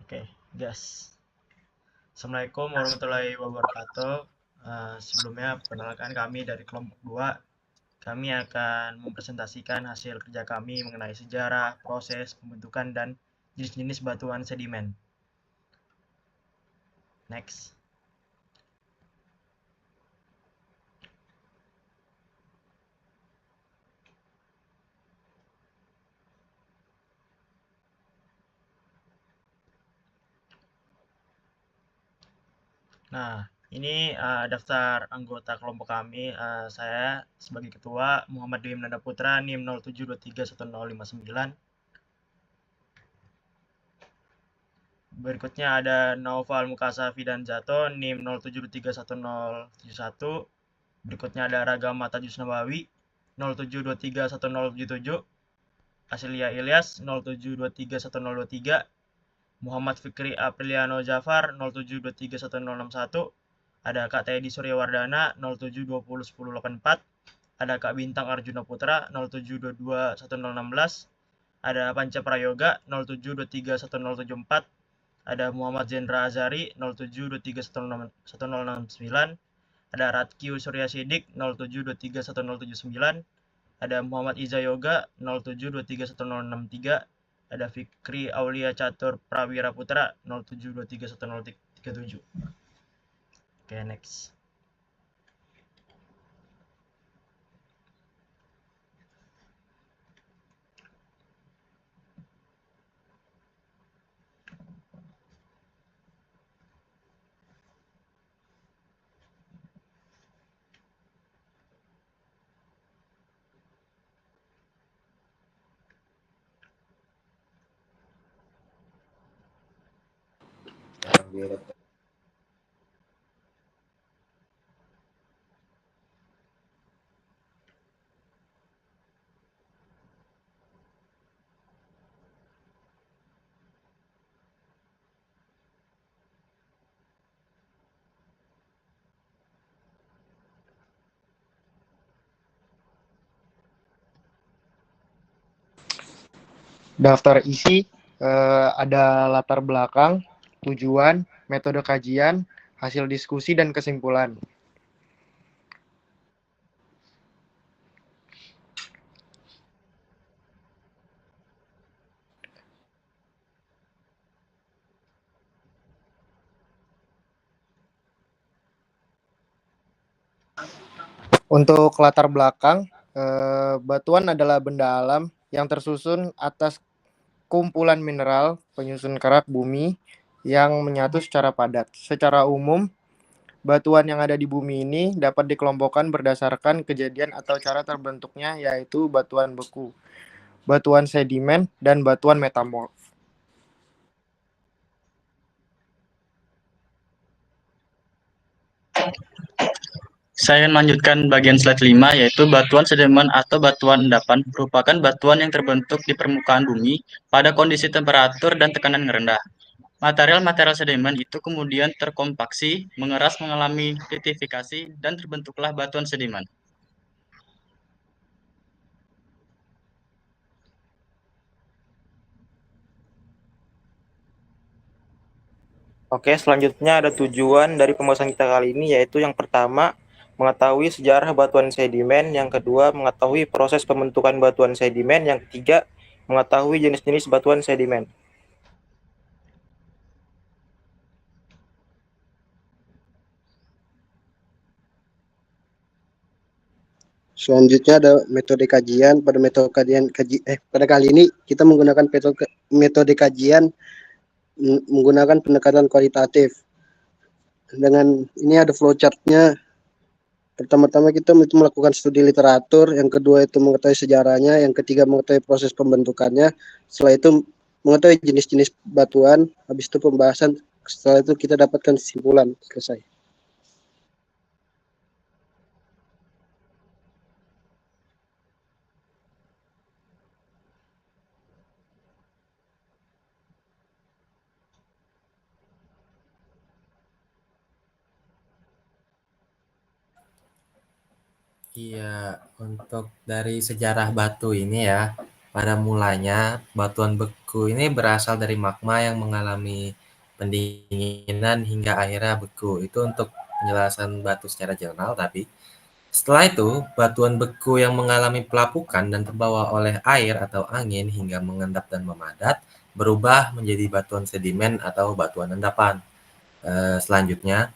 Oke, gas. Assalamualaikum warahmatullahi wabarakatuh. Sebelumnya, perkenalkan kami dari kelompok 2. Kami akan mempresentasikan hasil kerja kami mengenai sejarah, proses, pembentukan, dan jenis-jenis batuan sedimen. Next. Nah, ini daftar anggota kelompok kami. Saya sebagai ketua, Muhammad Dwi Nanda Putra, NIM 07231059. Berikutnya ada Naufal Mukasafi dan Jato, NIM 07231071. Berikutnya ada Ragam Matajus Nawawi, 07231077. Asilia Ilyas, 07231023. Muhammad Fikri Apriliano Jafar, 07231061. Ada Kak Teddy Suryawardana, 07201084. Ada Kak Bintang Arjuna Putra, 07221016. Ada Panca Prayoga, 07231074. Ada Muhammad Zendra Azari, 07231069. Ada Ratkiu Surya Sidik, 07231079. Ada Muhammad Iza Yoga, 07231063. Ada Fikri Aulia Catur Prawira Putra, 07231037. Oke, next. Daftar isi ada latar belakang, tujuan, metode kajian, hasil diskusi, dan kesimpulan. Untuk latar belakang, batuan adalah benda alam yang tersusun atas kumpulan mineral penyusun kerak bumi yang menyatu secara padat. Secara umum, batuan yang ada di bumi ini dapat dikelompokkan berdasarkan kejadian atau cara terbentuknya, yaitu batuan beku, batuan sedimen, dan batuan metamorf. Saya akan melanjutkan bagian slide 5, yaitu batuan sedimen atau batuan endapan merupakan batuan yang terbentuk di permukaan bumi pada kondisi temperatur dan tekanan yang rendah. Material-material sedimen itu kemudian terkompaksi, mengeras, mengalami litifikasi, dan terbentuklah batuan sedimen. Oke, selanjutnya ada tujuan dari pembahasan kita kali ini, yaitu yang pertama, mengetahui sejarah batuan sedimen, yang kedua, mengetahui proses pembentukan batuan sedimen, yang ketiga, mengetahui jenis-jenis batuan sedimen. Selanjutnya ada metode kajian. Pada kali ini kita menggunakan metode kajian menggunakan pendekatan kualitatif. Dengan ini ada flowchart-nya. Pertama-tama kita melakukan studi literatur, yang kedua itu mengetahui sejarahnya, yang ketiga mengetahui proses pembentukannya, setelah itu mengetahui jenis-jenis batuan, habis itu pembahasan, setelah itu kita dapatkan kesimpulan. Selesai. Iya, untuk dari sejarah batu ini ya, Pada mulanya, batuan beku ini berasal dari magma yang mengalami pendinginan hingga akhirnya beku. Itu untuk penjelasan batu secara jurnal, tapi setelah itu, batuan beku yang mengalami pelapukan dan terbawa oleh air atau angin hingga mengendap dan memadat berubah menjadi batuan sedimen atau batuan endapan. Selanjutnya,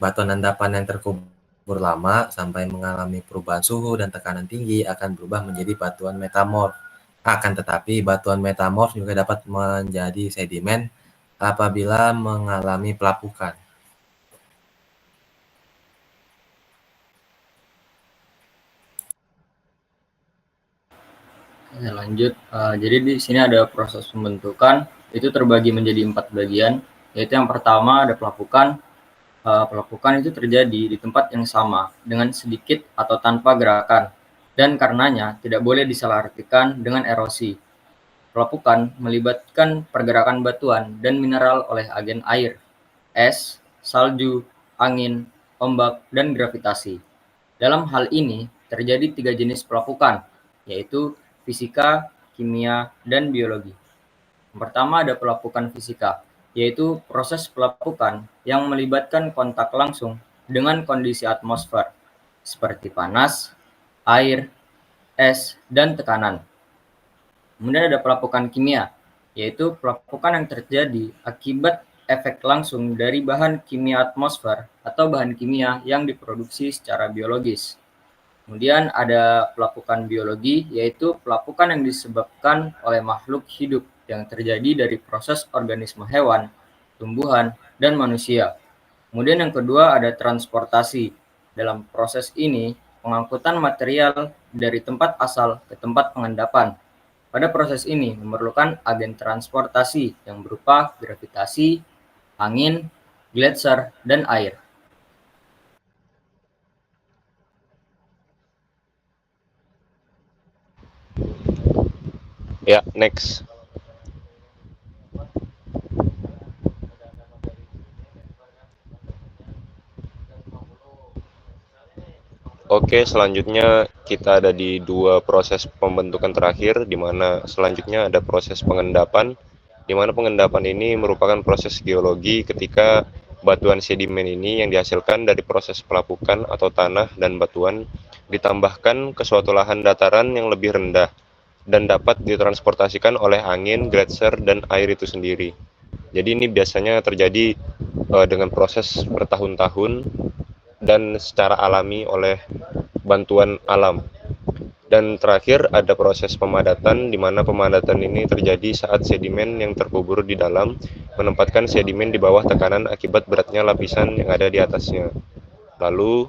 batuan endapan yang terkubur lama sampai mengalami perubahan suhu dan tekanan tinggi akan berubah menjadi batuan metamorf. Akan tetapi, batuan metamorf juga dapat menjadi sedimen apabila mengalami pelapukan. Ya, lanjut. Jadi di sini ada proses pembentukan, itu terbagi menjadi 4 bagian, yaitu yang pertama ada pelapukan. Pelapukan itu terjadi di tempat yang sama dengan sedikit atau tanpa gerakan, dan karenanya tidak boleh disalahartikan dengan erosi. Pelapukan melibatkan pergerakan batuan dan mineral oleh agen air, es, salju, angin, ombak, dan gravitasi. Dalam hal ini, terjadi 3 jenis pelapukan, yaitu fisika, kimia, dan biologi. Yang pertama ada pelapukan fisika, yaitu proses pelapukan yang melibatkan kontak langsung dengan kondisi atmosfer, seperti panas, air, es, dan tekanan. Kemudian ada pelapukan kimia, yaitu pelapukan yang terjadi akibat efek langsung dari bahan kimia atmosfer atau bahan kimia yang diproduksi secara biologis. Kemudian ada pelapukan biologi, yaitu pelapukan yang disebabkan oleh makhluk hidup yang terjadi dari proses organisme hewan, tumbuhan, dan manusia. Kemudian yang kedua ada transportasi. Dalam proses ini, pengangkutan material dari tempat asal ke tempat pengendapan. Pada proses ini memerlukan agen transportasi yang berupa gravitasi, angin, gletser, dan air. Ya, next. Oke, selanjutnya kita ada di dua proses pembentukan terakhir, di mana selanjutnya ada proses pengendapan, di mana pengendapan ini merupakan proses geologi ketika batuan sedimen ini yang dihasilkan dari proses pelapukan atau tanah dan batuan ditambahkan ke suatu lahan dataran yang lebih rendah dan dapat ditransportasikan oleh angin, gletser, dan air itu sendiri. Jadi ini biasanya terjadi dengan proses bertahun-tahun dan secara alami oleh bantuan alam. Dan terakhir ada proses pemadatan, di mana pemadatan ini terjadi saat sedimen yang terkubur di dalam menempatkan sedimen di bawah tekanan akibat beratnya lapisan yang ada di atasnya. Lalu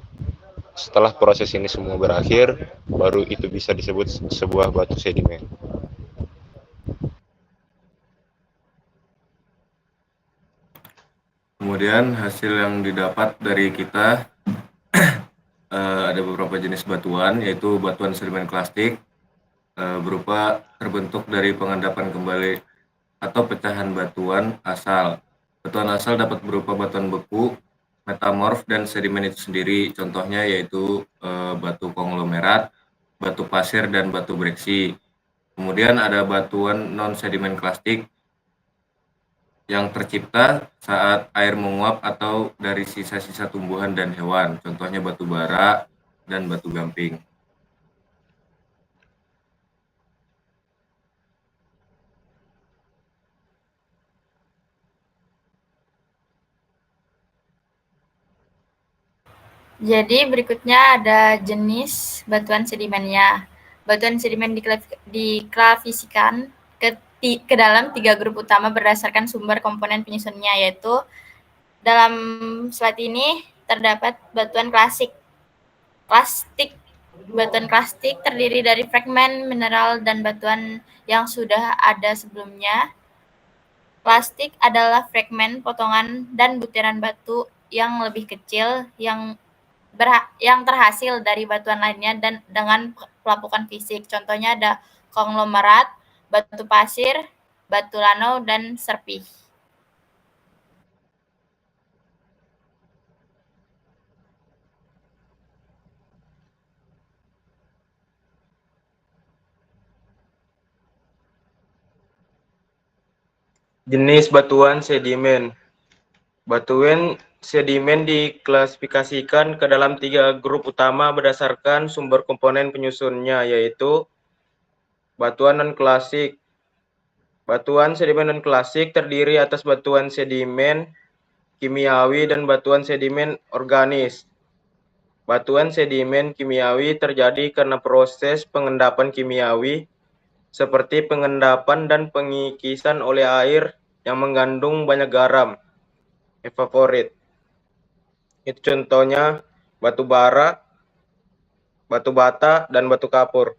setelah proses ini semua berakhir, baru itu bisa disebut sebuah batu sedimen. Kemudian hasil yang didapat dari kita ada beberapa jenis batuan, yaitu batuan sedimen klastik berupa terbentuk dari pengendapan kembali atau pecahan batuan asal. Batuan asal dapat berupa batuan beku, metamorf, dan sedimen itu sendiri. Contohnya yaitu batu konglomerat, batu pasir, dan batu breksi. Kemudian ada batuan non-sedimen klastik yang tercipta saat air menguap atau dari sisa-sisa tumbuhan dan hewan. Contohnya batu bara dan batu gamping. Jadi berikutnya ada jenis batuan sedimennya. Batuan sedimen diklasifikasikan ke dalam 3 grup utama berdasarkan sumber komponen penyusunnya, yaitu dalam slide ini terdapat batuan klasik. Batuan klastik terdiri dari fragmen mineral dan batuan yang sudah ada sebelumnya. Plastik adalah fragmen, potongan, dan butiran batu yang lebih kecil yang terhasil dari batuan lainnya dan dengan pelapukan fisik. Contohnya ada konglomerat, batu pasir, batu lanau, dan serpih. Jenis batuan sedimen. Batuan sedimen diklasifikasikan ke dalam 3 grup utama berdasarkan sumber komponen penyusunnya, yaitu batuan non-klasik. Batuan sedimen non-klasik terdiri atas batuan sedimen kimiawi dan batuan sedimen organis. Batuan sedimen kimiawi terjadi karena proses pengendapan kimiawi seperti pengendapan dan pengikisan oleh air yang mengandung banyak garam, evaporate. Itu contohnya batu bara, batu bata, dan batu kapur.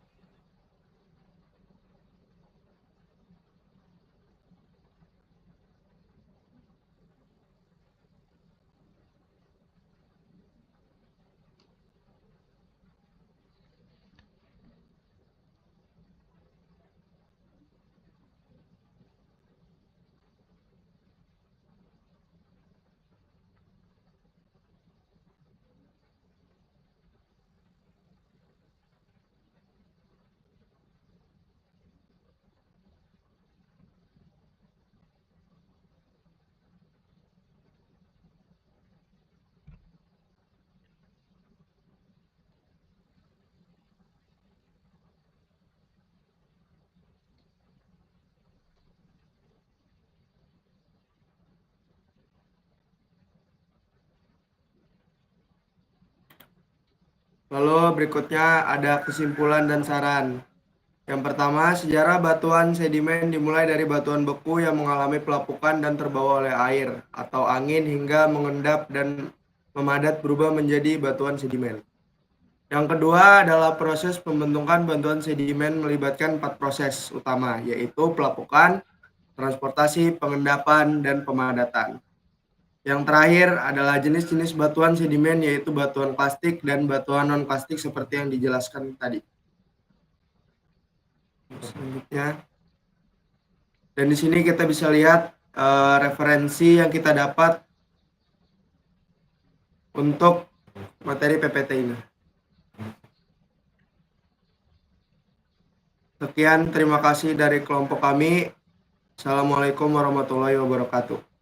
Lalu berikutnya ada kesimpulan dan saran. Yang pertama, sejarah batuan sedimen dimulai dari batuan beku yang mengalami pelapukan dan terbawa oleh air atau angin hingga mengendap dan memadat berubah menjadi batuan sedimen. Yang kedua adalah proses pembentukan batuan sedimen melibatkan 4 proses utama, yaitu pelapukan, transportasi, pengendapan, dan pemadatan. Yang terakhir adalah jenis-jenis batuan sedimen, yaitu batuan plastik dan batuan non-plastik seperti yang dijelaskan tadi. Selanjutnya, dan di sini kita bisa lihat referensi yang kita dapat untuk materi PPT ini. Sekian, terima kasih dari kelompok kami. Assalamualaikum warahmatullahi wabarakatuh.